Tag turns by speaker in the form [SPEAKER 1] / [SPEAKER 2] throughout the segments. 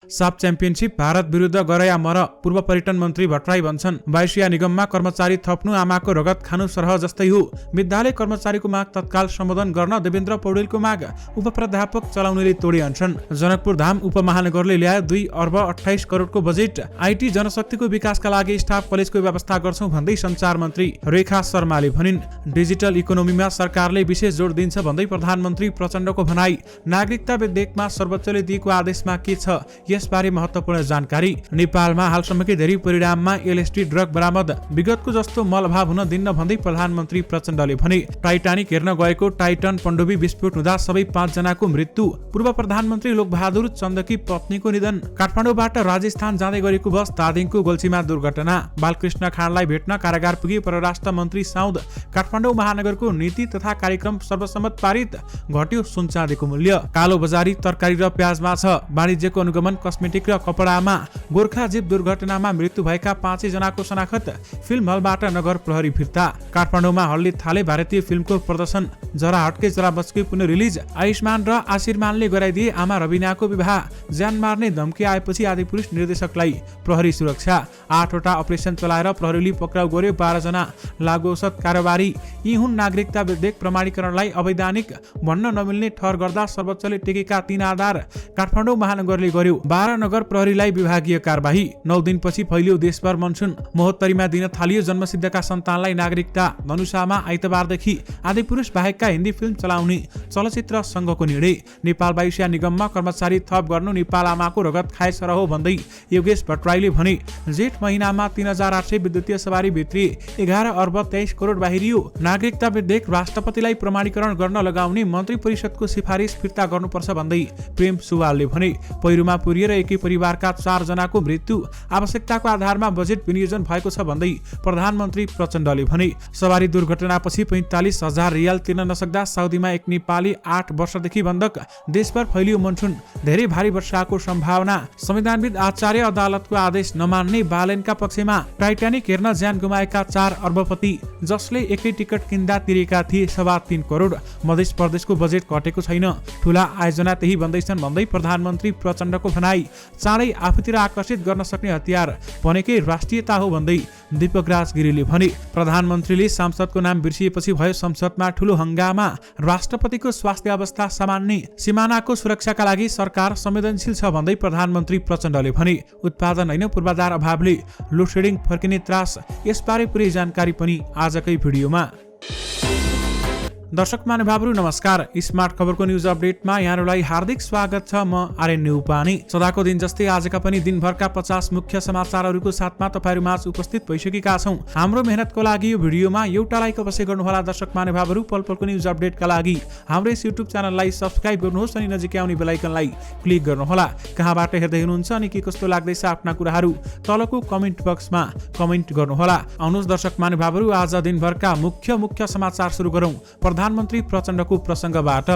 [SPEAKER 1] साफ championship Bharat विरुद्ध गर या मर, पूर्व पर्यटन मन्त्री भट्टराई भन्छन्। वायुसेना निगममा कर्मचारी थप्नु आमाको रगत खानु सरह जस्तै हो। विद्यालय कर्मचारीको माग तत्काल सम्बोधन गर्न देवेन्द्र पौडेलको माग, उपप्राध्यापक चलाउनेले तोडे अनसन। जनकपुर धाम उपमहानगरले ल्यायो 2 अर्ब 28 करोडको बजेट। आइटी जनशक्तिको विकासका लागि स्टाफ कलेजको व्यवस्था गर्छौं भन्दै सञ्चार मन्त्री रेखा शर्माले भनिन्। डिजिटल इकोनोमीमा सरकारले विशेष जोड दिन्छ भन्दै प्रधानमन्त्री प्रचण्डको भनाई। नागरिकता विधेयकमा सर्वोच्चले दिएको आदेशमा के छ, यसबारे महत्त्वपूर्ण जानकारी। नेपालमा हालसम्मकै धेरै परिणाममा एलएसडी ड्रग बरामद, विगतको जस्तो मलभाव हुन दिन्न भन्दै प्रधानमन्त्री प्रचण्डले भने। टाइटानिक हेर्न गएको टाइटन पण्डुबी विस्फोट हुँदा सबै 5 जनाको मृत्यु। पूर्व प्रधानमन्त्री लोकबहादुर चन्दकी पत्नीको निधन। काठमाडौँबाट राजस्थान जाँदै गरेको बस धादिङको गोल्छीमा दुर्घटना। बालकृष्ण खाँडलाई भेट्न कारागार पुगे परराष्ट्र मन्त्री साउद। काठमाडौँ महानगरको नीति तथा कार्यक्रम सर्वसम्मत पारित, घट्यो सुन चाँदीको मूल्य। कालो बजारी तरकारी र प्याजमा छ। वाणिज्यको अनुगमन कस्मेटिक र कपडामा। गोर्खा जीव दुर्घटनामा मृत्यु भएका 5 जनाको शनाखत। फिल्म हलबाट नगर प्रहरी फिर्ता। काठमाडौँमा हल्ले थाले भारतीय फिल्मको प्रदर्शन। जरा हटके जरा बचके पुनः रिलिज। आयुष्मान र आशीर्मानले गराइदिए आमा रविनाको विवाह। ज्यान मार्ने धम्की आएपछि आदिपुरुष निर्देशकलाई प्रहरी सुरक्षा। 8 वटा अपरेसन चलाएर प्रहरीले पक्राउ गर्यो 12 जना लागु औषध कारोबारी। यी हुन् नागरिकता विधेयक प्रमाणीकरणलाई अवैधानिक भन्न नमिल्ने ठहर गर्दा सर्वोच्चले टेकेका 3 आधार काठमाडौँ महानगरले गर्यो। 12 नगर प्रहरीलाई विभागीय कारबाही। 9 दिनपछि फैलियो देशभर मनसुन। महोत्तरीमा दिन थालियो जन्मसिद्धका सन्तानलाई नागरिकता। धनुषामा आइतबारदेखि आदिपुरुष बाहेकका हिन्दी फिल्म चलाउने चलचित्र संघको निर्णय। नेपाल वायुसेना निगममा कर्मचारी थप गर्नु नेपाल आमाको रगत खाए सरह हो भन्दै योगेश भट्टराईले भने। जेठ महिनामा 3800 विद्युतीय सवारी भित्रिए, 11 अर्ब 23 करोड बाहिरियो। नागरिकता विधेयक राष्ट्रपतिलाई प्रमाणीकरण गर्न लगाउने मन्त्री परिषदको सिफारिस फिर्ता गर्नुपर्छ भन्दै प्रेम सुवालले भने। पहिरोमा पुरिएर एकै परिवारका 4 जनाको मृत्यु। आवश्यकताको आधारमा बजेट विनियोजन भएको छ भन्दै प्रधानमन्त्री प्रचण्डले भने। सवारी दुर्घटनापछि 45,000 रियाल तिर्न नसक्दा साउदीमा एक नेपाली 8 वर्षदेखि बन्धक। देशभर फैलियो मनसुन, धेरै भारी वर्षाको सम्भावना। संविधानविद आचार्य अदालतको आदेश नमान्ने बालेनका पक्षमा। टाइटानिक हेर्न ज्यान गुमाएका 4 अर्बपति, जसले एकै टिकट किन्दा तिरेका थिए 3.25 करोड। मध्य प्रदेशको बजेट घटेको छैन, ठूला आयोजना त्यही बन्दैछन् भन्दै प्रधानमन्त्री प्रचण्डको भनाई। चाँडै आफूतिर आकर्षित गर्न सक्ने हतियार भनेकै राष्ट्रियता हो भन्दै दीपक राज गिरीले भने। प्रधानमन्त्रीले सांसदको नाम बिर्सिएपछि भयो संसदमा ठूलो हंगामा। राष्ट्रपतिको स्वास्थ्य अवस्था सामान्य। सिमानाको सुरक्षाका लागि सरकार संवेदनशील छ भन्दै प्रधानमन्त्री प्रचण्डले भने। उत्पादन होइन पूर्वाधार अभावले लोडसेडिङ फर्किने त्रास। यसबारे पुरै जानकारी पनि आजकै भिडियोमा। दर्शक महानुभावहरु नमस्कार। स्मार्ट खबरको न्यूज अपडेटमा यहाँहरुलाई हार्दिक स्वागत छ। म आर्यन न्युपानी। सदाको दिन जस्तै आजका पनि दिनभरका 50 मुख्य समाचारहरुको साथमा तपाईहरु माझ उपस्थित भइसकेका छौं। हाम्रो मेहनतको लागि यो भिडियोमा एउटा लाइक अवश्य गर्नुहोला। दर्शक महानुभावहरु पलपलको न्यूज अपडेटका लागि हाम्रो युट्युब च्यानललाई सब्स्क्राइब गर्नुहोस् अनि नजिकै आउने बेल आइकनलाई क्लिक गर्नुहोला। कहाँबाट हेर्दै हुनुहुन्छ अनि के कस्तो लाग्दैछ आफ्ना कुराहरु तलको कमेन्ट बक्समा कमेन्ट गर्नुहोला। आउनुहोस् दर्शक महानुभावहरु आज दिनभरका मुख्य समाचार सुरु गरौं प्रधानमन्त्री प्रचण्डको प्रसंगबाट।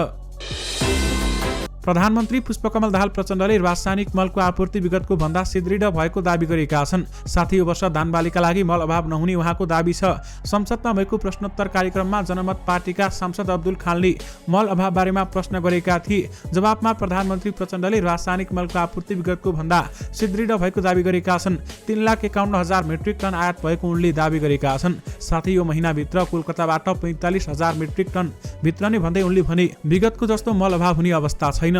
[SPEAKER 1] प्रधानमन्त्री पुष्पकमल दाहाल प्रचण्डले रासायनिक मलको आपूर्ति विगतको भन्दा सुदृढ भएको दाबी गरेका छन्। साथै यो वर्ष धानबालीका लागि मल अभाव नहुने उहाँको दाबी छ। संसदमा भएको प्रश्नोत्तर कार्यक्रममा जनमत पार्टीका सांसद अब्दुल खानले मल अभाव बारेमा प्रश्न गरेका थिए। जवाफमा प्रधानमन्त्री प्रचण्डले रासायनिक मलको आपूर्ति विगतको भन्दा सुदृढ भएको दाबी गरेका छन्। 3,51,000 मेट्रिक टन आयात भएको उनले दाबी गरेका छन्। साथै यो महिनाभित्र कोलकाताबाट 45,000 मेट्रिक टन भित्रने भन्दै उनले भने विगतको जस्तो मल अभाव हुने अवस्था छैन।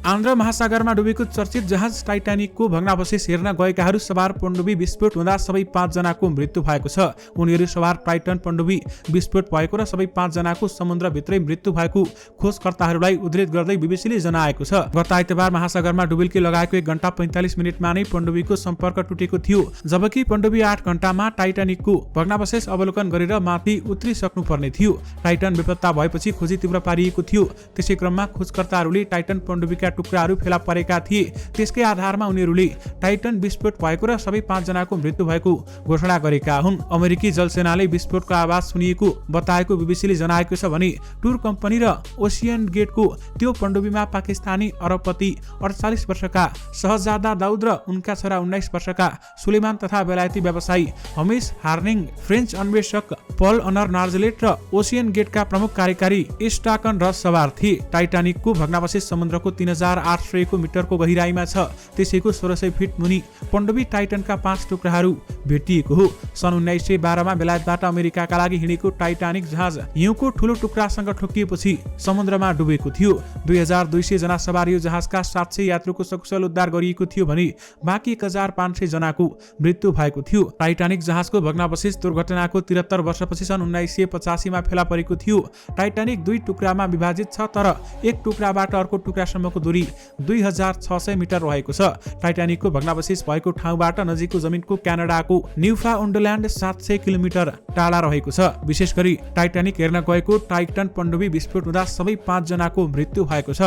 [SPEAKER 1] आन्ध्र महासागरमा डुबेको चर्चित जहाज टाइटानिकको भग्नावशेष हेर्न गएकाहरू सवार पण्डुबी विस्फोट हुँदा सबै 5 जनाको मृत्यु भएको छ। उनीहरू सवार टाइटन पण्डुबी विस्फोट भएको र सबै 5 जनाको समुद्रभित्रै मृत्यु भएको खोजकर्ताहरूलाई उद्धृत गर्दै बीबीसीले जनाएको छ। गत आइतबार महासागरमा डुबुल्की लगाएको 1 घण्टा 45 मिनेटमा नै पण्डुबीको सम्पर्क टुटेको थियो, जबकि पण्डुबी 8 घण्टामा टाइटानिकको भग्नावशेष अवलोकन गरेर माथि उत्रिसक्नु पर्ने थियो। टाइटन बेपत्ता भएपछि खोजी तीव्र पारिएको थियो। त्यसै क्रममा खोजकर्ताहरूले टाइटन पण्डुबीका टुक्राहरू फेला परेका थिए। त्यसकै आधारमा उनीहरूले टाइटन विस्फोट भएको र सबै 5 जनाको मृत्यु भएको घोषणा गरेका हुन्। अमेरिकी जलसेनाले विस्फोटको आवाज सुनिएको बताएको बीबीसीले जनाएको छ भने टुर कम्पनी र ओसियन गेटको त्यो पण्डुबीमा पाकिस्तानी अरबपति 48 वर्षका शहजादा दाउद र उनका छोरा 19 वर्षका सुलेमान तथा बेलायती व्यवसायी हमिश हार्निङ, फ्रेन्च अन्वेषक पल अनर नार्जलेट र ओसियन गेटका प्रमुख कार्यकारी स्टाकन रस सवार थिए। टाइटानिकको भग्नावशेष समुद्रको 3000 2800 मिटरको गहिराईमा छ। त्यसैको 1600 फिट मुनि पण्डुबी टाइटनका 5 टुक्राहरू भेटिएको हो। सन् 1912 मा बेलायतबाट अमेरिकाका लागि हिँडेको टाइटानिक जहाज हिउँको ठूलो टुक्रासँग ठोकिएपछि समुद्रमा डुबेको थियो। 2200 जना सवार यो जहाजका 700 यात्रुको सकुशल उद्धार गरिएको थियो भने बाँकी 1500 जनाको मृत्यु भएको थियो। टाइटानिक जहाजको भग्नावशेष दुर्घटनाको 73 वर्षपछि सन् 1985 मा फेला परेको थियो। टाइटानिक 2 टुक्रामा विभाजित छ, तर एक टुक्राबाट अर्को टुक्रासम्मको दूरी 2600 मिटर रहेको छ। टाइटानिकको भग्नावशेष भएको ठाउँबाट नजिकको जमिनको क्यानाडाको न्युफाउन्डल्यान्ड 700 किलोमिटर टाढा रहेको छ। विशेष गरी टाइटानिक हेर्न गएको टाइटन पण्डुबी विस्फोट हुँदा सबै 5 जनाको मृत्यु भएको छ।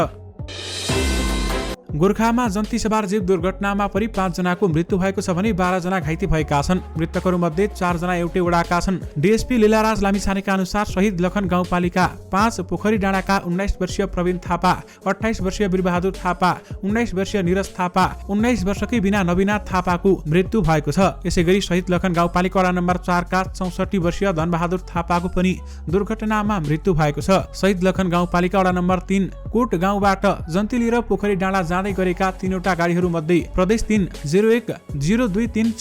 [SPEAKER 1] गोर्खामा जन्ती सवार जीव दुर्घटनामा परि 5 जनाको मृत्यु भएको छ भने 12 जना घाइते भएका छन्। मृतकहरू मध्ये 4 जना एउटै वडाका छन्। डीएसपी लीलाराज लामिछानेका अनुसार शहीद लखन गाउँपालिका 5 पोखरी डाँडाका 19 वर्षीय प्रवीण थापा, 28 वर्षीय वीरबहादुर थापा, 19 वर्षीय निरज थापा, 19 वर्षकी बिना नवीना थापाको मृत्यु भएको छ। यसैगरी शहीद लखन गाउँपालिका वडा नम्बर 4 का 64 वर्षीय धनबहादुर थापाको पनि दुर्घटनामा मृत्यु भएको छ। शहीद लखन गाउँपालिका वडा नम्बर 3 कोट गाउँबाट जन्ती लिएर पोखरी डाँडा जाँदै गरेका 3वटा गाडीहरू मध्ये प्रदेश 3 010223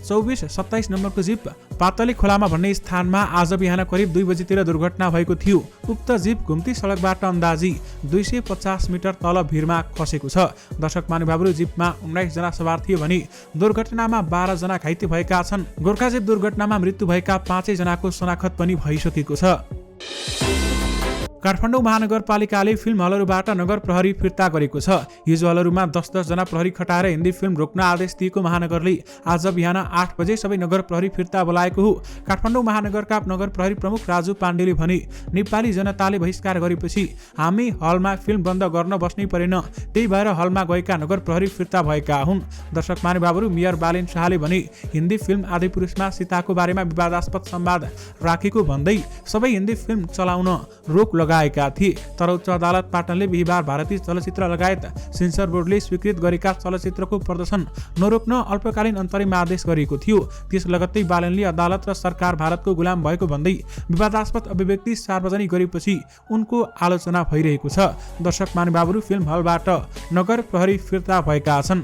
[SPEAKER 1] 24 27 नम्बरको जीप पातली खोलामा भन्ने स्थानमा आज बिहान करिब 2 बजेतिर दुर्घटना भएको थियो। उक्त जीप घुम्ती सडकबाट अन्दाजी 250 मिटर तल भिरमा खसेको छ। दर्शक महानुभावहरू, जीपमा 19 जना सवार थिए भने दुर्घटनामा 12 जना घाइते भएका छन्। गोर्खा जीप दुर्घटनामा मृत्यु भएका 5 जनाको शनाखत पनि भइसकेको छ। काठमाडौँ महानगरपालिकाले फिल्म हलहरूबाट नगर प्रहरी फिर्ता गरेको छ। हिजो हलहरूमा 10-10 जना प्रहरी खटाएर हिन्दी फिल्म रोक्न आदेश दिएको महानगरले आज बिहान 8 बजे सबै नगर प्रहरी फिर्ता बोलाएको हो। काठमाडौँ महानगरका नगर प्रहरी प्रमुख राजु पाण्डेले भने, नेपाली जनताले बहिष्कार गरेपछि हामी हलमा फिल्म बन्द गर्न बस्नै परेन, त्यही भएर हलमा गएका नगर प्रहरी फिर्ता भएका हुन्। दर्शक महानुभावहरू, मेयर बालेन शाहले भने हिन्दी फिल्म आदिपुरुषमा सीताको बारेमा विवादास्पद संवाद राखेको भन्दै सबै हिन्दी फिल्म चलाउन रोक लगाएका थिए। तर उच्च अदालत पाटनले बिहिबार भारतीय चलचित्र लगायत सेन्सर बोर्डले स्वीकृत गरेका चलचित्रको प्रदर्शन नरोक्न अल्पकालीन अन्तरिम आदेश गरेको थियो। त्यस लगत्तै बालेनले अदालत र सरकार भारतको गुलाम भएको भन्दै विवादास्पद अभिव्यक्ति सार्वजनिक गरेपछि उनको आलोचना भइरहेको छ। दर्शक महानुभावहरू, फिल्म हलबाट नगर प्रहरी फिर्ता भएका छन्।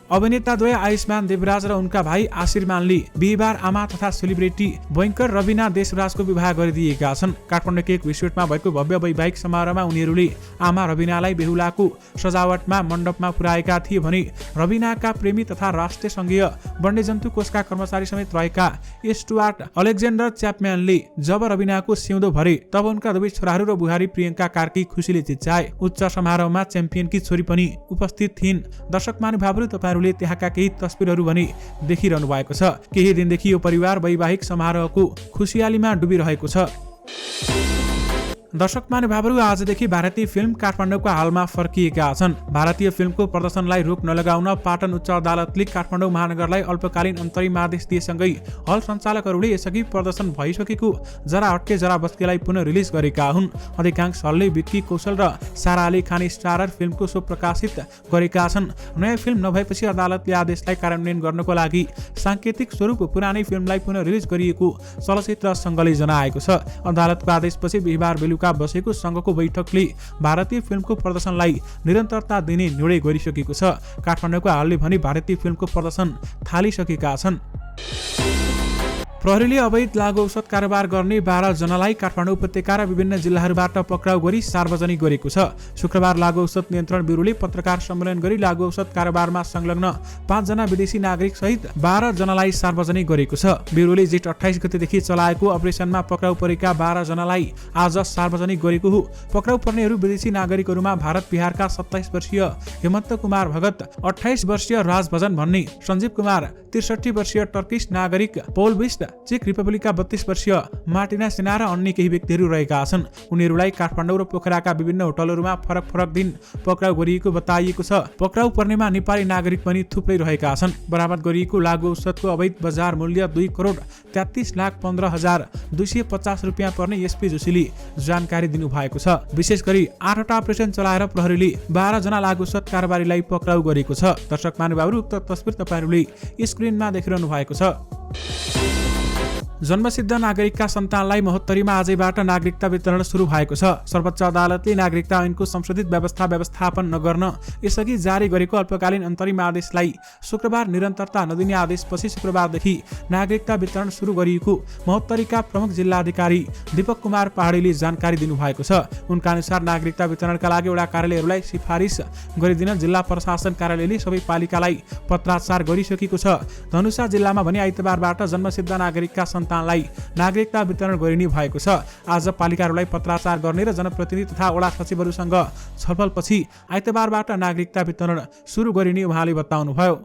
[SPEAKER 1] अभिनेताद्वय आयुष्मान देवराज र उनका भाइ आशीर्मानले बिहिबार आमा तथा सेलिब्रिटी बैंकर रविना देशराजको विवाह गरिदिएका छन्। काठमाडौँ केक रिसोर्टमा भएको भव्य वैवाहिक समारोहमा उनीहरूले आमा रविनालाई बेहुलाको सजावटमा मण्डपमा पुर्याएका थिए भने रविनाका प्रेमी तथा राष्ट्रिय संघीय वन्यजन्तु कोषका कर्मचारी समेत रहेका स्टुअर्ट अलेक्जेन्डर च्यापम्यानले जब रविनाको सिउँदो भरे तब उनका दुवै छोराहरू र बुहारी प्रियङ्का कार्की खुसीले चिच्चाए। उच्च समारोहमा च्याम्पियनकी छोरी पनि उपस्थित थिइन्। दर्शक महानुभावहरू, तपाईहरुले त्यहाँका केही तस्बिरहरू भने देखिरहनु भएको छ। केही दिनदेखि यो परिवार वैवाहिक समारोहको खुसियालीमा डुबिरहेको छ। दर्शक महानुभावहरू, आजदेखि भारतीय फिल्म काठमाडौँको हालमा फर्किएका छन्। भारतीय फिल्मको प्रदर्शनलाई रोक नलगाउन पाटन उच्च अदालतले काठमाडौँ महानगरलाई अल्पकालीन अन्तरिम आदेश दिएसँगै हल सञ्चालकहरूले यसअघि प्रदर्शन भइसकेको जरा हट्के जरा बस्केलाई पुनः रिलिज गरेका हुन्। अधिकांश हलले विक्की कौशल र सारा अली खान स्टारर फिल्मको शो प्रकाशित गरेका छन्। नयाँ फिल्म नभएपछि अदालतले आदेशलाई कार्यान्वयन गर्नको लागि साङ्केतिक स्वरूप पुरानै फिल्मलाई पुनः रिलिज गरिएको चलचित्र सङ्घले जनाएको छ। अदालतको आदेशपछि बिहिबार बेलुका बसेको संघको बैठकले भारतीय फिल्मको प्रदर्शनलाई निरन्तरता दिने निर्णय गरिसकेको छ। काठमाडौँको हालले भने भारतीय फिल्मको प्रदर्शन थालिसकेका छन्। प्रहरीले अवैध लागु औषध कारोबार गर्ने 12 जनालाई काठमाडौँ उपत्यका र विभिन्न जिल्लाहरूबाट पक्राउ गरी सार्वजनिक गरेको छ। शुक्रबार लागु औषध नियन्त्रण ब्युरोले पत्रकार सम्मेलन गरी लागु औषध कारोबारमा संलग्न 5 जना विदेशी नागरिक सहित 12 जनालाई सार्वजनिक गरेको छ। ब्युरोले जेठ 28 गतेदेखि चलाएको अपरेसनमा पक्राउ परेका 12 जनालाई आज सार्वजनिक गरेको हो। पक्राउ पर्नेहरू विदेशी नागरिकहरूमा भारत बिहारका 27 वर्षीय हेमन्त कुमार भगत, 28 वर्षीय राज भजन भन्ने, सञ्जीव कुमार 63 वर्षीय टर्किस नागरिक, पौल बिस्ट चेक रिपब्लिकका 32 वर्षीय मार्टिना सिन्हा र अन्य केही व्यक्तिहरू रहेका छन्। उनीहरूलाई काठमाडौँ र पोखराका विभिन्न होटलहरूमा फरक फरक दिन पक्राउ गरिएको बताइएको छ। पक्राउ पर्नेमा नेपाली नागरिक पनि थुप्रै रहेका छन्। बरामद गरिएको लागु औषधको अवैध बजार मूल्य 2,33,15,250 रुपियाँ पर्ने एसपी जोशीले जानकारी दिनुभएको छ। विशेष गरी 8वटा अपरेसन चलाएर प्रहरीले 12 जना लागु औषध कारोबारीलाई पक्राउ गरेको छ। दर्शक महानुभावहरू, उक्त तस्बिर तपाईहरूले स्क्रिनमा देखिरहनु भएको छ। जन्मसिद्ध नागरिकका सन्तानलाई 72मा आजैबाट नागरिकता वितरण सुरु भएको छ। सर्वोच्च अदालतले नागरिकता ऐनको संशोधित व्यवस्थापन नगर्न यसअघि जारी गरेको अल्पकालीन अन्तरिम आदेशलाई शुक्रबार निरन्तरता नदिने आदेशपछि शुक्रबारदेखि नागरिकता वितरण सुरु गरिएको 72का प्रमुख जिल्लाधिकारी दीपक कुमार पहाडीले जानकारी दिनुभएको छ। उनका अनुसार नागरिकता वितरणका लागि वडा कार्यालयहरूलाई सिफारिस गरिदिन जिल्ला प्रशासन कार्यालयले सबै पालिकालाई पत्राचार गरिसकेको छ। धनुषा जिल्लामा भने आइतबारबाट जन्मसिद्ध नागरिकका सन्तानलाई नागरिकता वितरण गरिने भएको छ। आज पालिकाहरूलाई पत्राचार गर्ने र जनप्रतिनिधि तथा वडा सचिवहरूसँग छलफलपछि आइतबारबाट नागरिकता वितरण सुरु गरिने उहाँले बताउनुभयो।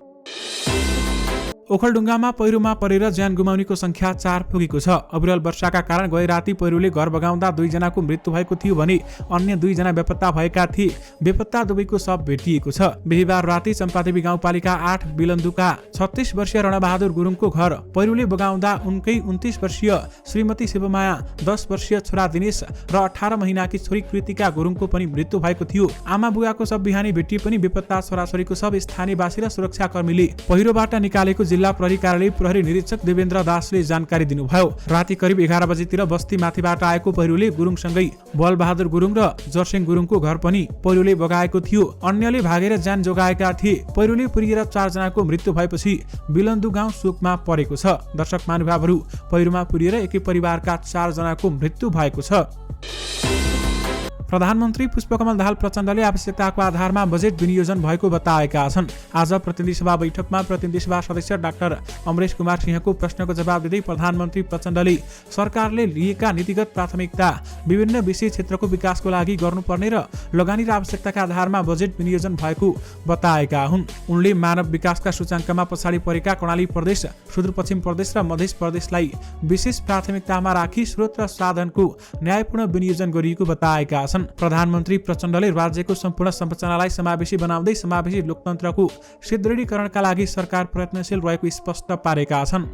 [SPEAKER 1] ओखलढुङ्गामा पहिरोमा परेर ज्यान गुमाउनेको संख्या 4 पुगेको छ। अविरल वर्षाका कारण गए राति पहिरोले घर बगाउँदा 2 जनाको मृत्यु भएको थियो भने अन्य 2 जना बेपत्ता भएका थिए। बेपत्ता दुवैको शव भेटिएको छ। बिहीबार राति चम्पादेवी गाउँपालिका 8 बिलन्दुका 36 वर्षीय रणबहादुर गुरुङको घर पहिरोले बगाउँदा उनकै 29 वर्षीय श्रीमती शिवमाया, 10 वर्षीय छोरा दिनेश र 18 महिनाकी छोरी कृतिका गुरुङको पनि मृत्यु भएको थियो। आमा बुवाको शव बिहानी भेटिए पनि बेपत्ता छोराछोरीको शव स्थानीयवासी र सुरक्षाकर्मीले पहिरोबाट निकालेको जिल्ला प्रहरी कार्यालय प्रहरी निरीक्षक देवेन्द्र दासले जानकारी दिनुभयो। राति करिब 11 बजेतिर बस्ती माथिबाट आएको पहिरोले गुरुङसँगै बलबहादुर गुरुङ र जरसिंह गुरुङको घर पनि पहिरोले बगाएको थियो। अन्यले भागेर ज्यान जोगाएका थिए। पहिरोले पुरिएर 4 जनाको मृत्यु भएपछि बिलन्दु गाउँ शोकमा परेको छ। दर्शक महानुभावहरू, पहिरोमा पुरिएर एकै परिवारका 4 जनाको मृत्यु भएको छ। प्रधानमन्त्री पुष्पकमल दाहाल प्रचण्डले आवश्यकताको आधारमा बजेट विनियोजन भएको बताएका छन्। आज प्रतिनिधि सभा बैठकमा प्रतिनिधि सभा सदस्य डाक्टर अमरेश कुमार सिंहको प्रश्नको जवाब दिँदै प्रधानमन्त्री प्रचण्डले सरकारले लिएका नीतिगत प्राथमिकता विभिन्न विषय क्षेत्रको विकासको लागि गर्नुपर्ने र लगानी र आवश्यकताका आधारमा बजेट विनियोजन भएको बताएका हुन्। उनले मानव विकासका सूचाङ्कमा पछाडि परेका कर्णाली प्रदेश, सुदूरपश्चिम प्रदेश र मध्य प्रदेशलाई विशेष प्राथमिकतामा राखी स्रोत र साधनको न्यायपूर्ण विनियोजन गरिएको बताएका छन्। प्रधानमन्त्री प्रचण्डले राज्यको सम्पूर्ण संरचनालाई समावेशी बनाउँदै समावेशी लोकतन्त्रको सुदृढीकरणका लागि सरकार प्रयत्नशील रहेको स्पष्ट पारेका छन्।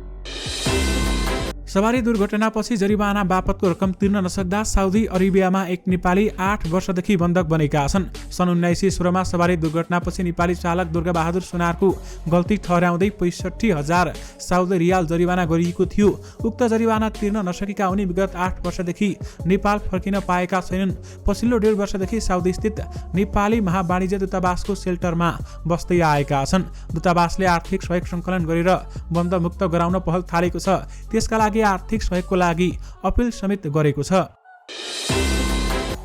[SPEAKER 1] सवारी दुर्घटनापछि जरिवाना बापतको रकम तिर्न नसक्दा साउदी अरेबियामा एक नेपाली 8 वर्षदेखि बन्धक बनेका छन्। सन् 1916मा सवारी दुर्घटनापछि नेपाली चालक दुर्गाबहादुर सुनारको गल्ती ठहर्याउँदै 65,000 साउदी रियाल जरिवाना गरिएको थियो। उक्त जरिवाना तिर्न नसकेका उनी विगत 8 वर्षदेखि नेपाल फर्किन पाएका छैनन्। पछिल्लो 1.5 वर्षदेखि साउदी स्थित नेपाली महावाणिज्य दूतावासको सेल्टरमा बस्दै आएका छन्। दूतावासले आर्थिक सहयोग सङ्कलन गरेर बन्धमुक्त गराउन पहल थालेको छ। त्यसका लागि आर्थिक सहयोगको लागि अपिल समेत गरेको छ।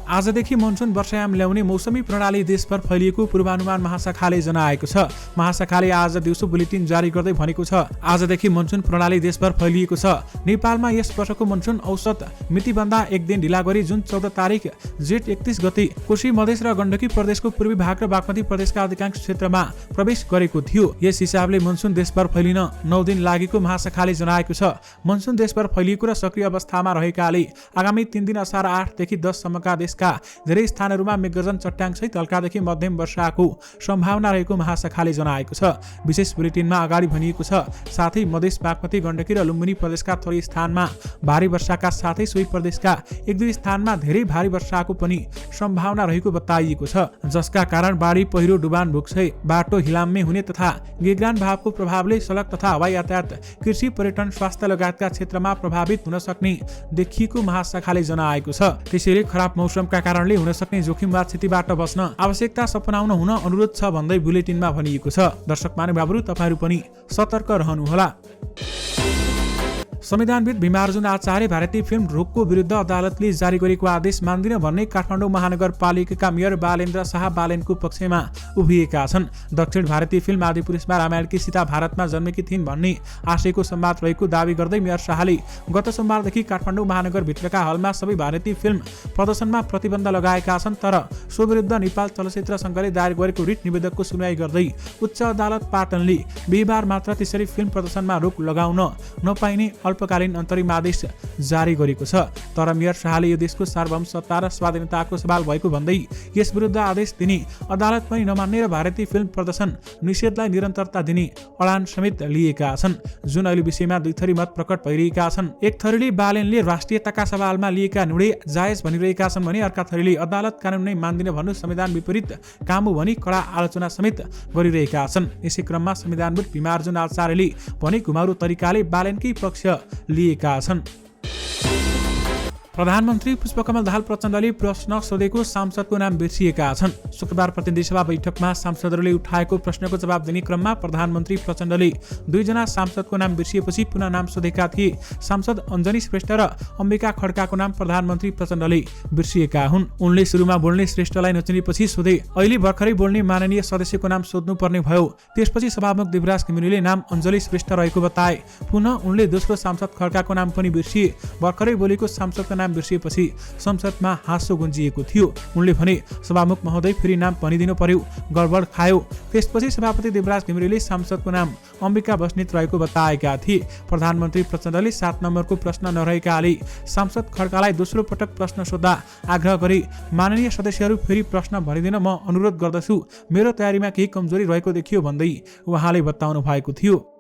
[SPEAKER 1] आजदेखि मनसुन वर्षायाम ल्याउने मौसमी प्रणाली देशभर फैलिएको पूर्वानुमान महाशाखाले जनाएको छ। महाशाखाले आज दिउँसो बुलेटिन जारी गर्दै भनेको छ, आजदेखि मनसुन प्रणाली देशभर फैलिएको छ। नेपालमा यस वर्षको मनसुन औसत मितिभन्दा 1 दिन ढिला गरी जुन 14 तारिक जेठ 31 गते कोशी मधेस र गण्डकी प्रदेशको पूर्वी भाग र बागमती प्रदेशका अधिकांश क्षेत्रमा प्रवेश गरेको थियो। यस हिसाबले मनसुन देशभर फैलिन 9 दिन लागेको महाशाखाले जनाएको छ। मनसुन देशभर फैलिएको र सक्रिय अवस्थामा रहेकाले आगामी 3 दिन असार 8 देखि 10 सम्मका देशका धेरै स्थानहरूमा मेघगर्जन चट्याङसहित हल्कादेखि मध्यम वर्षाको सम्भावना रहेको महाशाखाले जनाएको छ। विशेष बुलेटिनमा अगाडि भनिएको छ, साथै मधेस, बागमती, गण्डकी र लुम्बिनी प्रदेशका थोरै स्थानमा भारी वर्षाका साथै सोही प्रदेशका 1-2 स्थानमा धेरै भारी वर्षाको पनि सम्भावना रहेको बताइएको छ, जसका कारण बाढी, पहिरो, डुबान, भुक्सै, बाटो हिलाम्मे हुने तथा गिगरान भावको प्रभावले सडक तथा हवाई यातायात, कृषि, पर्यटन, स्वास्थ्य लगायतका क्षेत्रमा प्रभावित हुन सक्ने देखिएको महाशाखाले जनाएको छ। त्यसैले खराब मौसमका कारणले हुन सक्ने जोखिम वा क्षतिबाट बस्न आवश्यकता अपनाउन हुन अनुरोध छ भन्दै बुलेटिनमा भनिएको छ। दर्शक महानुभावहरू, तपाईहरू पनि सतर्क रहनुहोला। संविधानविद भीमार्जुन आचार्य भारतीय फिल्म रोकको विरुद्ध अदालतले जारी गरेको आदेश मान्दिन भन्ने काठमाडौँ महानगरपालिकाका मेयर बालेन्द्र शाह बालेनको पक्षमा उभिएका छन्। दक्षिण भारतीय फिल्म आदिपुरुषमा रामायणकी सीता भारतमा जन्मेकी थिइन् भन्ने आशयको संवाद रहेको दावी गर्दै मेयर शाहले गत सोमबारदेखि काठमाडौँ महानगरभित्रका हलमा सबै भारतीय फिल्म प्रदर्शनमा प्रतिबन्ध लगाएका छन्। तर सो विरुद्ध नेपाल चलचित्र संघले दायर गरेको रिट निवेदकको सुनवाई गर्दै उच्च अदालत पाटनले बिहीबार मात्र त्यसरी फिल्म प्रदर्शनमा रोक लगाउन नपाइने अल्पकालीन अन्तरिम आदेश जारी गरेको छ। तर मेयर शाहले यो देशको सार्वभौमसत्ता र स्वाधीनताको सवाल भएको भन्दै यस विरुद्ध आदेश दिने अदालत पनि नमान्ने र भारतीय फिल्म प्रदर्शन निषेधलाई निरन्तरता दिने अडान समेत लिएका छन्, जुन अहिले विषयमा 2 थरी मत प्रकट भइरहेका छन्। एक थरीले बालेनले राष्ट्रियताका सवालमा लिएका निर्णय जायज भनिरहेका छन् भने अर्का थरीले अदालत कानुन नै मान्दिन भन्नु संविधान विपरीत काम हो भनी कडा आलोचना समेत गरिरहेका छन्। यसै क्रममा संविधानविद भीमार्जुन आचार्यले भने घुमाउरो तरिकाले बालेनकै पक्ष लिएका छन्। प्रधानमन्त्री पुष्पकमल दाहाल प्रचण्डले प्रश्न सोधेको सांसदको नाम बिर्सिएका छन्। शुक्रबार प्रतिनिधि सभा बैठकमा सांसदहरूले उठाएको प्रश्नको जवाब दिने क्रममा प्रधानमन्त्री प्रचण्डले 2 जना सांसदको नाम बिर्सिएपछि पुनः नाम सोधेका थिए। सांसद अञ्जनी श्रेष्ठ र अम्बिका खड्काको नाम प्रधानमन्त्री प्रचण्डले बिर्सिएका हुन्। उनले सुरुमा बोल्ने श्रेष्ठलाई नचिनेपछि सोधे। अहिले भर्खरै बोल्ने माननीय सदस्यको नाम सोध्नुपर्ने भयो। त्यसपछि सभामुख देवराज घिमिरेले नाम अञ्जली श्रेष्ठ रहेको बताए। पुनः उनले दोस्रो सांसद खड्काको नाम पनि बिर्सिए। भर्खरै बोलेको सांसदको नाम बिर्सिएपछि संसदमा हाँसो गुन्जिएको थियो। उनले भने, सभामुख महोदय फेरि नाम भनिदिनु पर्यो, गडबड खायो। त्यसपछि सभापति देवराज घिमिरेले सांसदको नाम अम्बिका बस्नेत रहेको बताएका थिए। प्रधानमन्त्री प्रचण्डले 7 नम्बरको प्रश्न नरहेकाले सांसद खड्कालाई दोस्रो पटक प्रश्न सोध्दा आग्रह गरे। माननीय सदस्यहरू फेरि प्रश्न भनिदिन म अनुरोध गर्दछु, मेरो तयारीमा केही कमजोरी रहेको देखियो भन्दै उहाँले बताउनु भएको थियो।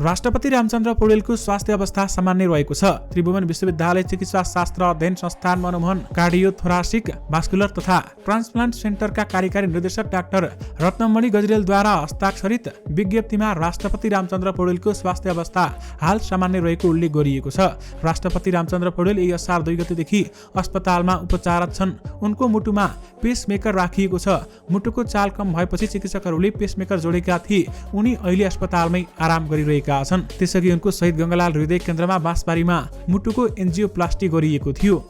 [SPEAKER 1] राष्ट्रपति रामचन्द्र पौडेलको स्वास्थ्य अवस्था सामान्य रहेको छ। त्रिभुवन विश्वविद्यालय चिकित्सा शास्त्र अध्ययन संस्थान मनमोहन कार्डियोथोरासिक भास्कुलर तथा ट्रान्सप्लान्ट सेन्टरका कार्यकारी निर्देशक डाक्टर रत्नमणि गजरेलद्वारा हस्ताक्षरित विज्ञप्तिमा राष्ट्रपति रामचन्द्र पौडेलको स्वास्थ्य अवस्था हाल सामान्य रहेको उल्लेख गरिएको छ। राष्ट्रपति रामचन्द्र पौडेल यही असार 2 गतेदेखि अस्पतालमा उपचाररत छन्। उनको मुटुमा पेसमेकर राखिएको छ। मुटुको चाल कम भएपछि चिकित्सकहरूले पेसमेकर जोडेका थिए। उनी अहिले अस्पतालमै आराम गरिरहेका छन्। त्यसअघि उनको शहीद गंगालाल हृदय केन्द्रमा बाँसबारीमा मुटुको एन्जियोप्लास्टी गरिएको थियो।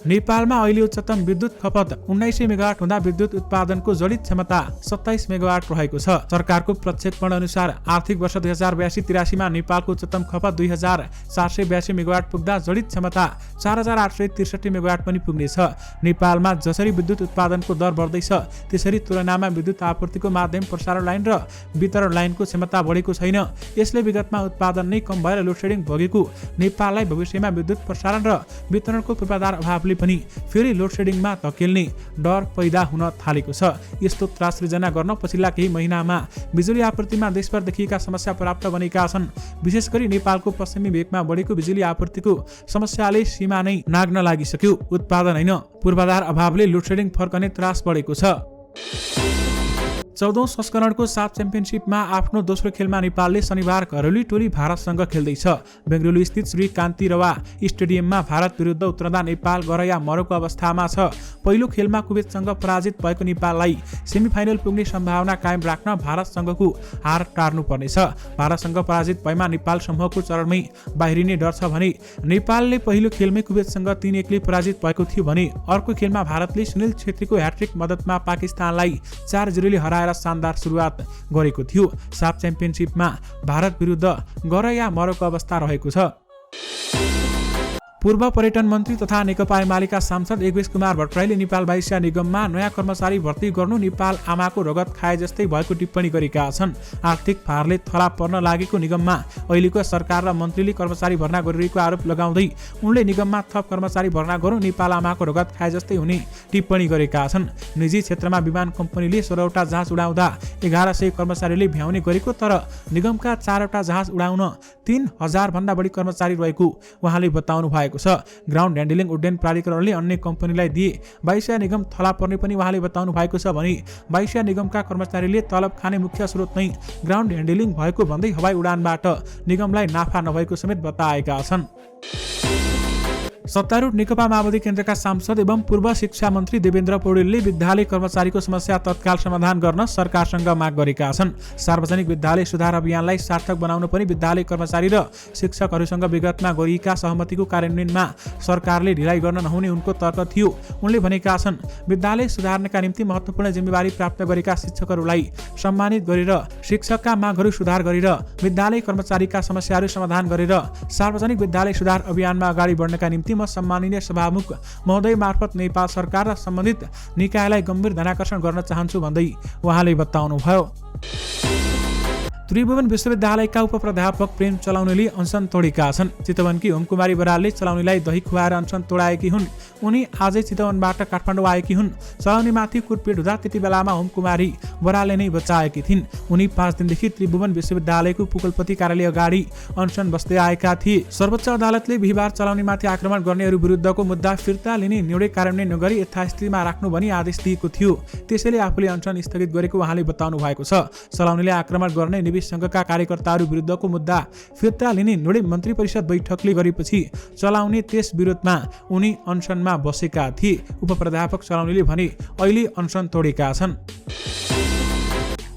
[SPEAKER 1] नेपालमा अहिले उच्चतम विद्युत खपत 1900 मेगावाट हुँदा विद्युत उत्पादनको जडित क्षमता 27 मेगावाट रहेको छ। सरकारको प्रक्षेपण अनुसार आर्थिक वर्ष 2082-83 मा नेपालको उच्चतम खपत 2482 मेगावाट पुग्दा जडित क्षमता 4863 मेगावाट पनि पुग्नेछ। नेपालमा जसरी विद्युत उत्पादनको दर बढ्दैछ त्यसरी तुलनामा विद्युत आपूर्तिको माध्यम प्रसारण लाइन र वितरण लाइनको क्षमता बढेको छैन। यसले विगतमा उत्पादन नै कम भएर लोडसेडिङ भोगेको नेपाललाई भविष्यमा विद्युत प्रसारण र वितरणको पूर्वाधार अभावले पनि फेरि लोडसेडिङमा धकेल्ने डर पैदा हुन थालेको छ। यस्तो त्रास सृजना गर्न पछिल्ला केही महिनामा बिजुली आपूर्तिमा देशभर देखिएका समस्या प्राप्त बनेका छन्। विशेष गरी नेपालको पश्चिमी भेगमा बढेको बिजुली आपूर्तिको समस्याले सीमा नै नाग्न लागिसक्यो। उत्पादन होइन, पूर्वाधार अभावले लोडसेडिङ फर्कने त्रास बढेको छ। 14औं संस्करणको साफ च्याम्पियनसिपमा आफ्नो दोस्रो खेलमा नेपालले शनिबार घरेलु टोली भारतसँग खेल्दैछ। बेंगलुरु स्थित श्री कान्ति रवा स्टेडियममा भारत विरुद्ध उत्रदा नेपाल गरया मरेको अवस्थामा छ। पहिलो खेलमा कुवेतसँग पराजित भएको नेपाललाई सेमिफाइनल पुग्ने सम्भावना कायम राख्न भारतसँगको हार टार्नु पर्नेछ। भारतसँग पराजित भएमा नेपाल समूहको चरणमै बाहिरिने डर छ भने नेपालले पहिलो खेलमै कुवेतसँग 3-1 ले पराजित भएको थियो भने अर्को खेलमा भारतले सुनिल छेत्रीको ह्याट्रिक मद्दतमा पाकिस्तानलाई 4-0 ले हराएर शानदार सुरुवात गरेको थियो। साफ च्याम्पियनसिपमा भारत विरुद्ध गरया मरेको अवस्था रहेको छ। पूर्व पर्यटन मन्त्री तथा नेकपा एमालेका सांसद योगेश कुमार भट्टराईले नेपाल वायुसेना निगममा नयाँ कर्मचारी भर्ती गर्नु नेपाल आमाको रगत खाए जस्तै भएको टिप्पणी गरेका छन्। आर्थिक भारले थला पर्न लागेको निगममा अहिलेको सरकार र मन्त्रीले कर्मचारी भर्ना गरिरहेको आरोप लगाउँदै उनले निगममा थप कर्मचारी भर्ना गर्नु नेपाल आमाको रगत खाए जस्तै हुने टिप्पणी गरेका छन्। निजी क्षेत्रमा विमान कम्पनीले 16वटा जहाज उडाउँदा 1100 कर्मचारीले भ्याउने गरेको तर निगमका 4वटा जहाज उडाउन 3000 भन्दा बढी कर्मचारी रहेको उहाँले बताउनु भएको छ। ग्राउन्ड ह्यान्डलिङ उड्डयन प्राधिकरणले अन्य कम्पनीलाई दिए वायुसेना निगम थला पर्ने पनि उहाँले बताउनु भएको छ भने वायुसेना निगमका कर्मचारीले तलब खाने मुख्य स्रोत नै ग्राउन्ड ह्यान्डलिङ भएको भन्दै हवाई उडानबाट निगमलाई नाफा नभएको समेत बताएका छन्। सत्तारूढ नेकपा माओवादी केन्द्रका सांसद एवं पूर्व शिक्षा मन्त्री देवेन्द्र पौडेलले विद्यालय कर्मचारीको समस्या तत्काल समाधान गर्न सरकारसँग माग गरेका छन्। सार्वजनिक विद्यालय सुधार अभियानलाई सार्थक बनाउन पनि विद्यालय कर्मचारी र शिक्षकहरूसँग विगतमा गरिएका सहमतिको कार्यान्वयनमा सरकारले ढिलाइ गर्न नहुने उनको तर्क थियो। उनले भनेका छन्, विद्यालय सुधार्नका निम्ति महत्त्वपूर्ण जिम्मेवारी प्राप्त गरेका शिक्षकहरूलाई सम्मानित गरेर शिक्षकका मागहरू सुधार गरेर विद्यालय कर्मचारीका समस्याहरू समाधान गरेर सार्वजनिक विद्यालय सुधार अभियानमा अगाडि बढ्नका निम्ति म सम्माननीय सभामुख महोदय मार्फत नेपाल सरकार र सम्बन्धित निकायलाई गम्भीर ध्यानाकर्षण गर्न चाहन्छु भन्दै उहाँले बताउनुभयो। त्रिभुवन विश्वविद्यालयका उपप्राध्यापक प्रेम चलाउनेले अनसन तोडेका छन्। चितवनकी होमकुमारी बरालले चलाउनेलाई दही खुवाएर अनसन तोडाएकी हुन्। उनी आजै चितवनबाट काठमाडौँ आएकी हुन्। चलाउनेमाथि कुटपिट हुँदा त्यति बेलामा होमकुमारी बरालले नै बचाएकी थिइन्। उनी 5 दिनदेखि त्रिभुवन विश्वविद्यालयको कुलपति कार्यालय अगाडि अनसन बस्दै आएका थिए। सर्वोच्च अदालतले बिहीबार चलाउनेमाथि आक्रमण गर्नेहरू विरुद्धको मुद्दा फिर्ता लिने निर्णय कार्यान्वयन नगरी यथास्थितिमा राख्नु भनी आदेश दिएको थियो। त्यसैले आफूले अनसन स्थगित गरेको उहाँले बताउनु भएको छ। चलाउनेले आक्रमण गर्ने सङ्घका कार्यकर्ताहरू विरुद्धको मुद्दा फिर्ता लिने निर्णय मन्त्री परिषद बैठकले गरेपछि चलाउने त्यस विरोधमा उनी अनसनमा बसेका थिए। उपप्राध्यापक चलाउनेले भने अहिले अनसन तोडेका छन्।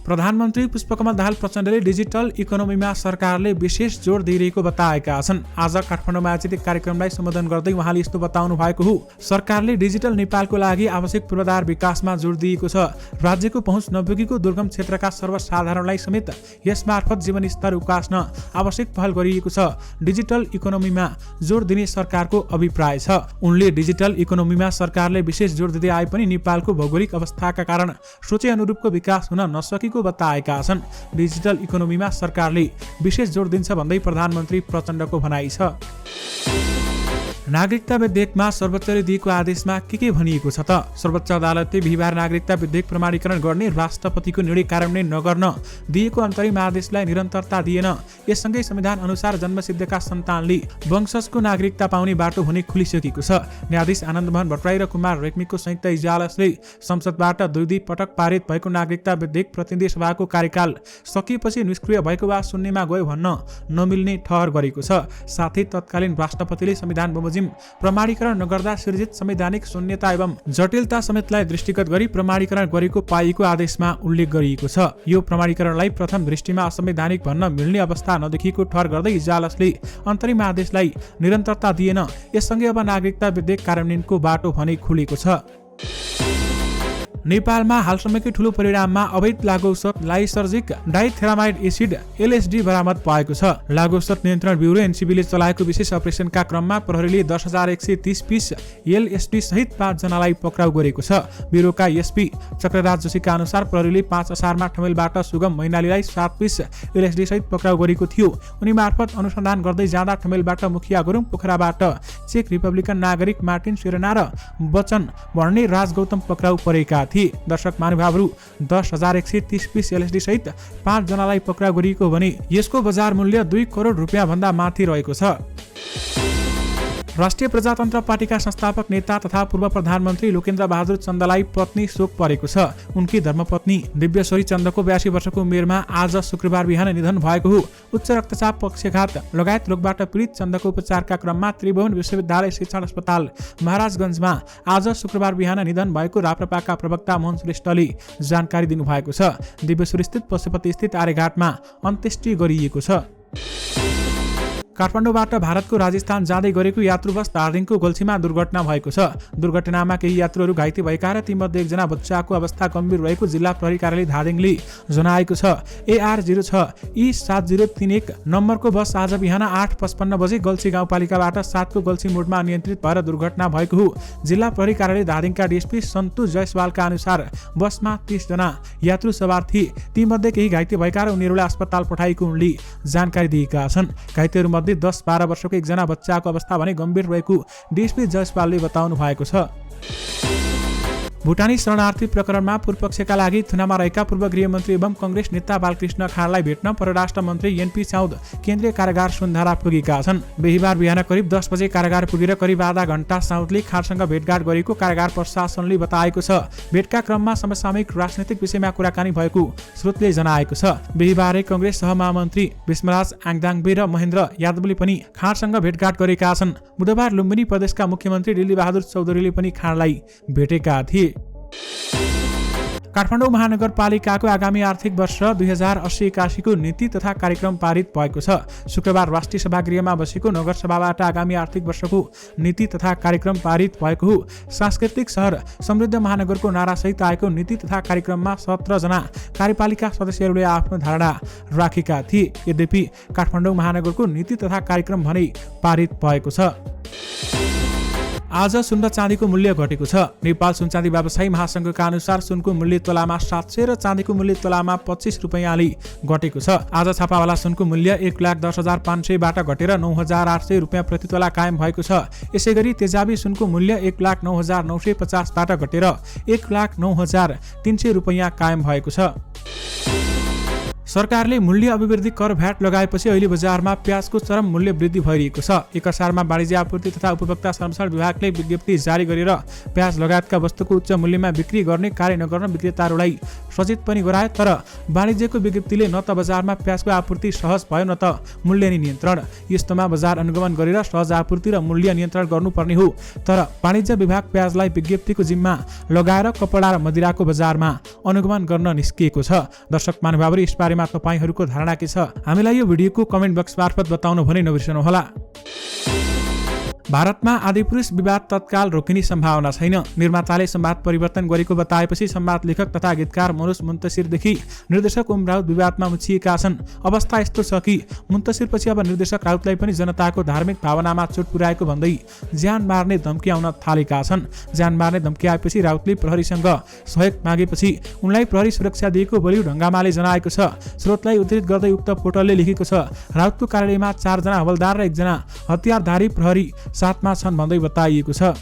[SPEAKER 1] प्रधानमन्त्री पुष्पकमल दाहाल प्रचण्डले डिजिटल इकोनोमीमा सरकारले विशेष जोड दिइरहेको बताएका छन्। आज काठमाडौँमा आयोजित एक कार्यक्रमलाई सम्बोधन गर्दै उहाँले यस्तो बताउनु भएको हो। सरकारले डिजिटल नेपालको लागि आवश्यक पूर्वाधार विकासमा जोड दिएको छ। राज्यको पहुँच नपुगेको दुर्गम क्षेत्रका सर्वसाधारणलाई समेत यसमार्फत जीवनस्तर उकास्न आवश्यक पहल गरिएको छ। डिजिटल इकोनोमीमा जोड दिने सरकारको अभिप्राय छ। उनले डिजिटल इकोनोमीमा सरकारले विशेष जोड दिँदै आए पनि नेपालको भौगोलिक अवस्थाका कारण सोचे अनुरूपको विकास हुन नसकेको बताएका छन्। डिजिटल इकोनोमीमा सरकारले विशेष जोड दिन्छ भन्दै प्रधानमन्त्री प्रचण्डको भनाइ छ। नागरिकता विधेयकमा सर्वोच्चले दिएको आदेशमा के भनिएको छ त? सर्वोच्च अदालतले बिहिबार नागरिकता विधेयक प्रमाणीकरण गर्ने राष्ट्रपतिको निर्णय कार्यान्वयन नगर्न दिएको अन्तरिम आदेशलाई निरन्तरता दिएन। यससँगै संविधान अनुसार जन्मसिद्धका सन्तानले वंशजको नागरिकता पाउने बाटो हुने खुलिसकेको छ। न्यायाधीश आनन्दमोहन भट्टराई र कुमार रेग्मीको संयुक्त इजलासले संसदबाट दुई पटक पारित भएको नागरिकता विधेयक प्रतिनिधि सभाको कार्यकाल सकिएपछि निष्क्रिय भएको वा शून्यमा गयो भन्न नमिल्ने ठहर गरेको छ। साथै तत्कालीन राष्ट्रपतिले संविधान बमोजिम प्रमाणीकरण नगर्दा सृजित संवैधानिक शून्यता एवं जटिलता समेतलाई दृष्टिगत गरी प्रमाणीकरण गरेको पाइएको आदेशमा उल्लेख गरिएको छ। यो प्रमाणीकरणलाई प्रथम दृष्टिमा असंवैधानिक भन्न मिल्ने अवस्था नदेखिएको ठहर गर्दै इजलासले अन्तरिम आदेशलाई निरन्तरता दिएन। यससँगै अब नागरिकता विधेयक कार्यान्वयनको बाटो भने खुलेको छ। नेपालमा हालसम्मकै ठूलो परिणाममा अवैध लागु औषध लाइसर्जिक डाइथेरामाइड एसिड LSD बरामद भएको छ। लागु औषध नियन्त्रण ब्युरो NCBले चलाएको विशेष अपरेसनका क्रममा प्रहरीले 10,130 पिस LSD सहित 5 जनालाई पक्राउ गरेको छ। ब्युरोका SP चक्रराज जोशीका अनुसार प्रहरीले 5 असारमा ठमेलबाट सुगम मैनालीलाई 7 पिस LSD सहित पक्राउ गरेको थियो। उनी मार्फत अनुसन्धान गर्दै जाँदा ठमेलबाट मुखिया गुरुङ, पोखराबाट चेक रिपब्लिकन नागरिक मार्टिन सेरेना र वचन भर्ने राज गौतम पक्राउ परेका थिए। दर्शक महानुभावहरू 10,130 पिस LSD सहित 5 जनालाई पक्राउ गरिएको भने यसको बजार मूल्य 2 करोड रुपियाँ भन्दा माथि रहेको छ। राष्ट्रिय प्रजातन्त्र पार्टीका संस्थापक नेता तथा पूर्व प्रधानमन्त्री लोकेन्द्र बहादुर चन्दलाई पत्नी शोक परेको छ। उनकी धर्मपत्नी दिव्यश्वरी चन्दको 82 वर्षको उमेरमा आज शुक्रबार बिहान निधन भएको हो। उच्च रक्तचाप, पक्षघात लगायत रोगबाट पीडित चन्दको उपचारका क्रममा त्रिभुवन विश्वविद्यालय शिक्षण अस्पताल महाराजगञ्जमा आज शुक्रबार बिहान निधन भएको राप्रपाका प्रवक्ता मोहन श्रेष्ठले जानकारी दिनुभएको छ। दिव्यश्वरी स्थित पशुपति स्थित आर्यघाटमा अन्त्येष्टि गरिएको छ। काठमाडौँबाट भारतको राजस्थान जाँदै गरेको यात्रु बस धादिङको गोल्छीमा दुर्घटना भएको छ। दुर्घटनामा केही यात्रुहरू घाइते भएका र तीमध्ये एकजना बच्चाको अवस्था गम्भीर रहेको जिल्ला प्रहरी कार्यालय धादिङले जनाएको छ। AR06 E7031 नम्बरको बस आज बिहान 8:55 बजे गल्छी गाउँपालिकाबाट 7 को गल्छी मोडमा अनियन्त्रित भएर दुर्घटना भएको हो। जिल्ला प्रहरी कार्यालय धादिङका DSP सन्तु जयसवालका अनुसार बसमा 30 जना यात्रु सवार थिए। तीमध्ये केही घाइते भएका र उनीहरूलाई अस्पताल पठाइएको उनले जानकारी दिएका छन्। घाइतेहरू 10-12 वर्षको एकजना बच्चाको अवस्था भने गम्भीर रहेको DSP जयसवालले बताउनु भएको छ। भुटानी शरणार्थी प्रकरणमा पूर्वपक्षका लागि थुनामा रहेका पूर्व गृहमन्त्री एवं कंग्रेस नेता बालकृष्ण खाँडलाई भेट्न परराष्ट्र मन्त्री NP चौध केन्द्रीय कारागार सुन्धारा पुगेका छन्। बिहिबार बिहान करिब 10 बजे कारागार पुगेर करिब आधा घण्टा चौधले खाँडसँग भेटघाट गरेको कारागार प्रशासनले बताएको छ। भेटका क्रममा समसामयिक राजनैतिक विषयमा कुराकानी भएको स्रोतले जनाएको छ। बिहिबारै कंग्रेस सहमहामन्त्री विष्मराज आङदाङबे र महेन्द्र यादवले पनि खाँडसँग भेटघाट गरेका छन्। बुधबार लुम्बिनी प्रदेशका मुख्यमन्त्री दिल्ली बहादुर चौधरीले पनि खाँडलाई भेटेका थिए। काठमाडौँ महानगरपालिकाको आगामी आर्थिक वर्ष 2080-81 को नीति तथा कार्यक्रम पारित भएको छ। शुक्रबार राष्ट्रिय सभागृहमा बसेको नगरसभाबाट आगामी आर्थिक वर्षको नीति तथा कार्यक्रम पारित भएको हो। सांस्कृतिक शहर समृद्ध महानगरको नारासहित आएको नीति तथा कार्यक्रममा 17 जना कार्यपालिका सदस्यहरूले आफ्नो धारणा राखेका थिए। यद्यपि काठमाडौँ महानगरको नीति तथा कार्यक्रम भने पारित भएको छ। आज सुन र चाँदीको मूल्य घटेको छ। नेपाल सुन चाँदी व्यवसायी महासंघका अनुसार सुनको मूल्य तोलामा 700 र चाँदीको मूल्य तोलामा 25 रुपैयाँले घटेको छ। आज छापावाला सुनको मूल्य 1,10,500 बाट घटेर 9,800 रुपियाँ प्रति तोला कायम भएको छ। यसैगरी तेजाबी सुनको मूल्य 1,09,950 बाट घटेर 1,09,300 रुपियाँ कायम भएको छ। सरकारले मूल्य अभिवृद्धि कर भ्याट लगाएपछि अहिले बजारमा प्याजको चरम मूल्य वृद्धि भइरहेको छ। एक असारमा वाणिज्य आपूर्ति तथा उपभोक्ता संरक्षण विभागले विज्ञप्ति जारी गरेर प्याज लगायतका वस्तुको उच्च मूल्यमा बिक्री गर्ने कार्य नगर्न विक्रेताहरूलाई सचेत पनि गराए। तर वाणिज्यको विज्ञप्तिले न त बजारमा प्याजको आपूर्ति सहज भयो न त मूल्य नियन्त्रण। यस्तोमा बजार अनुगमन गरेर सहज आपूर्ति र मूल्य नियन्त्रण गर्नुपर्ने हो। तर वाणिज्य विभाग प्याजलाई विज्ञप्तिको जिम्मा लगाएर कपडा र मदिराको बजारमा अनुगमन गर्न निस्किएको छ। दर्शक महानुभावहरू, यस बारेमा तपाईहरूको धारणा के छ? हामीलाई यो भिडियोको कमेन्ट बक्स मार्फत बताउनु भने नबिर्सनुहोला। भारतमा आदिपुरुष विवाद तत्काल रोकिने सम्भावना छैन। निर्माताले संवाद परिवर्तन गरेको बताएपछि संवाद लेखक तथा गीतकार मनोज मुन्तसिरदेखि निर्देशक ओम राउत विवादमा मुछिएका छन्। अवस्था यस्तो छ कि मुन्तसिरपछि अब निर्देशक राउतलाई पनि जनताको धार्मिक भावनामा चोट पुर्याएको भन्दै ज्यान मार्ने धम्की आउन थालेका छन्। ज्यान मार्ने धम्की आएपछि राउतले प्रहरीसँग सहयोग मागेपछि उनलाई प्रहरी सुरक्षा दिएको बलिउड हंगामाले जनाएको छ। स्रोतलाई उद्धृत गर्दै उक्त पोर्टलले लेखेको छ, राउतको कार्यालयमा 4 जना हवलदार र 1 जना हतियारधारी प्रहरी साथमा छन् भन्दै बताइएको छ।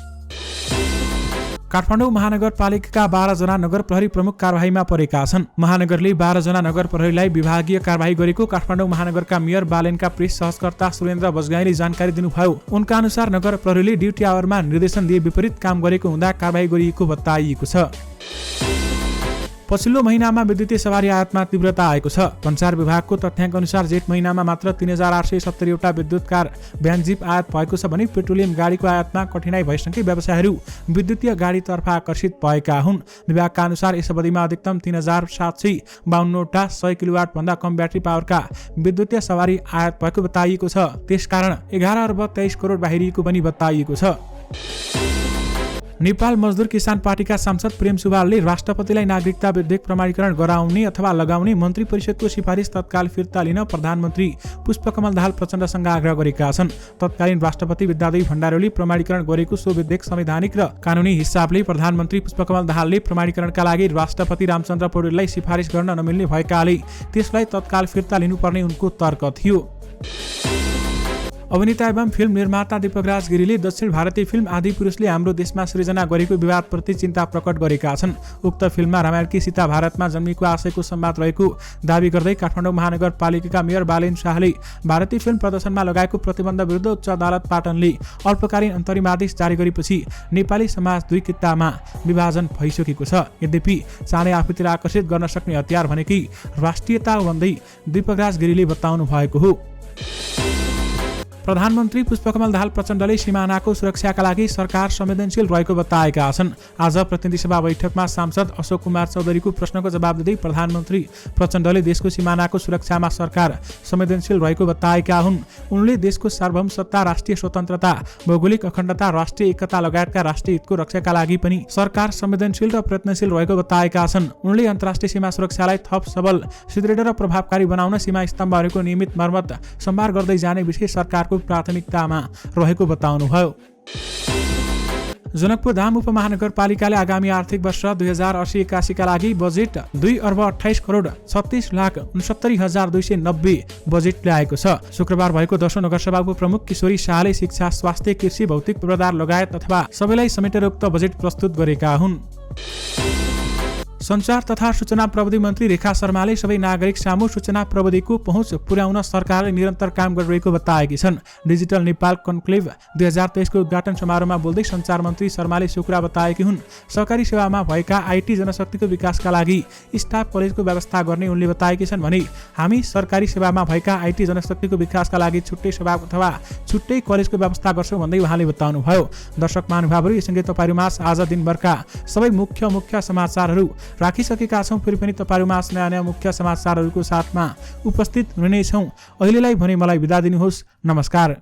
[SPEAKER 1] काठमाडौँ महानगरपालिकाका 12 जना नगर प्रहरी प्रमुख कारबाहीमा परेका छन्। महानगरले 12 जना नगर प्रहरीलाई विभागीय कारबाही गरेको काठमाडौँ महानगरका मेयर बालेनका प्रेस सहकर्ता सुरेन्द्र बजगाईले जानकारी दिनुभयो। उनका अनुसार नगर प्रहरीले ड्युटी आवरमा निर्देशन दिए विपरीत काम गरेको हुँदा कारबाही गरिएको बताइएको छ। पछिल्लो महिनामा विद्युतीय सवारी आयातमा तीव्रता आएको छ। सञ्चार विभागको तथ्याङ्क अनुसार जेठ महिनामा मात्र 3870 वटा विद्युत कार भ्यान जीप आयात भएको छ भने पेट्रोलियम गाडीको आयातमा कठिनाई भएसँगै व्यवसायीहरू विद्युतीय गाडीतर्फ आकर्षित भएका हुन्। विभागका अनुसार यस अवधिमा अधिकतम 3752 वटा 100 किलोवाट भन्दा कम ब्याट्री पावरका विद्युतीय सवारी आयात भएको बताइएको छ। त्यसकारण 11 अर्ब 23 करोड बाहिरिएको पनि बताइएको छ। नेपाल मजदुर किसान पार्टीका सांसद प्रेम सुवालले राष्ट्रपतिलाई नागरिकता विधेयक प्रमाणीकरण गराउने अथवा लगाउने मन्त्री परिषदको सिफारिस तत्काल फिर्ता लिन प्रधानमन्त्री पुष्पकमल दाहाल प्रचण्डसँग आग्रह गरेका छन्। तत्कालीन राष्ट्रपति विद्यादेवी भण्डारीले प्रमाणीकरण गरेको सो विधेयक संवैधानिक र कानुनी हिसाबले प्रधानमन्त्री पुष्पकमल दाहालले प्रमाणीकरणका लागि राष्ट्रपति रामचन्द्र पौडेललाई सिफारिस गर्न नमिल्ने भएकाले त्यसलाई तत्काल फिर्ता लिनुपर्ने उनको तर्क थियो। अभिनेता एवं फिल्म निर्माता दीपकराज गिरीले दक्षिण भारतीय फिल्म आदिपुरुषले हाम्रो देशमा सृजना गरेको विवादप्रति चिन्ता प्रकट गरेका छन्। उक्त फिल्ममा रामायणकी सीता भारतमा जन्मेको आशयको संवाद रहेको दावी गर्दै काठमाडौँ महानगरपालिकाका मेयर बालेन शाहले भारतीय फिल्म प्रदर्शनमा लगाएको प्रतिबन्ध विरुद्ध उच्च अदालत पाटनले अल्पकालीन अन्तरिम आदेश जारी गरेपछि नेपाली समाज 2 कितामा विभाजन भइसकेको छ। यद्यपि चाँडै आफूतिर आकर्षित गर्न सक्ने हतियार भनेकै राष्ट्रियता भन्दै दीपकराज गिरीले बताउनु भएको हो। प्रधानमन्त्री पुष्पकमल दाहाल प्रचण्डले सिमानाको सुरक्षाका लागि सरकार संवेदनशील रहेको बताएका छन्। आज प्रतिनिधि सभा बैठकमा सांसद अशोक कुमार चौधरीको प्रश्नको जवाब दिँदै प्रधानमन्त्री प्रचण्डले देशको सिमानाको सुरक्षामा सरकार संवेदनशील रहेको बताएका हुन्। उनले देशको सार्वभौमसत्ता, राष्ट्रिय स्वतन्त्रता, भौगोलिक अखण्डता, राष्ट्रिय एकता लगायतका राष्ट्रिय हितको रक्षाका लागि पनि सरकार संवेदनशील र प्रयत्नशील रहेको बताएका छन्। उनले अन्तर्राष्ट्रिय सीमा सुरक्षालाई थप सबल, सुदृढ र प्रभावकारी बनाउन सीमा स्तम्भहरूको नियमित मर्मत सम्भार गर्दै जाने विषय सरकारको प्राथमिकतामा रहेको बताउनुभयो। जनकपुर धाम उपमहानगरपालिकाले आगामी आर्थिक वर्ष 2080-81 का लागि बजेट 2 अर्ब 28 करोड 36,69,290 बजेट ल्याएको छ। शुक्रबार भएको 10औं नगरसभा उपप्रमुख किशोरी शाहले शिक्षा, स्वास्थ्य, कृषि, भौतिक पूर्वाधार लगायत अथवा सबैलाई समेटेर उक्त बजेट प्रस्तुत गरेका हुन्। सञ्चार तथा सूचना प्रविधि मन्त्री रेखा शर्माले सबै नागरिक सामु सूचना प्रविधिको पहुँच पुर्याउन सरकारले निरन्तर काम गरिरहेको बताएकी छन्। डिजिटल नेपाल कन्क्लेभ 2023 को उद्घाटन समारोहमा बोल्दै सञ्चार मन्त्री शर्माले सो कुरा बताएकी हुन्। सरकारी सेवामा भएका आइटी जनशक्तिको विकासका लागि स्टाफ कलेजको व्यवस्था गर्ने उनले बताएकी छन् भने हामी सरकारी सेवामा भएका आइटी जनशक्तिको विकासका लागि छुट्टै सभा अथवा छुट्टै कलेजको व्यवस्था गर्छौं भन्दै उहाँले बताउनुभयो। दर्शक महानुभावहरू, यससँगै तपाईहरुमा आज दिनभरका सबै मुख्य समाचारहरू राखिसकेका छौं। फेरि पनि तपाईहरुमा नयाँ मुख्य समाचारहरूको साथमा उपस्थित हुनेछौं। अहिलेलाई भने मलाई बिदा दिनुहोस्। नमस्कार।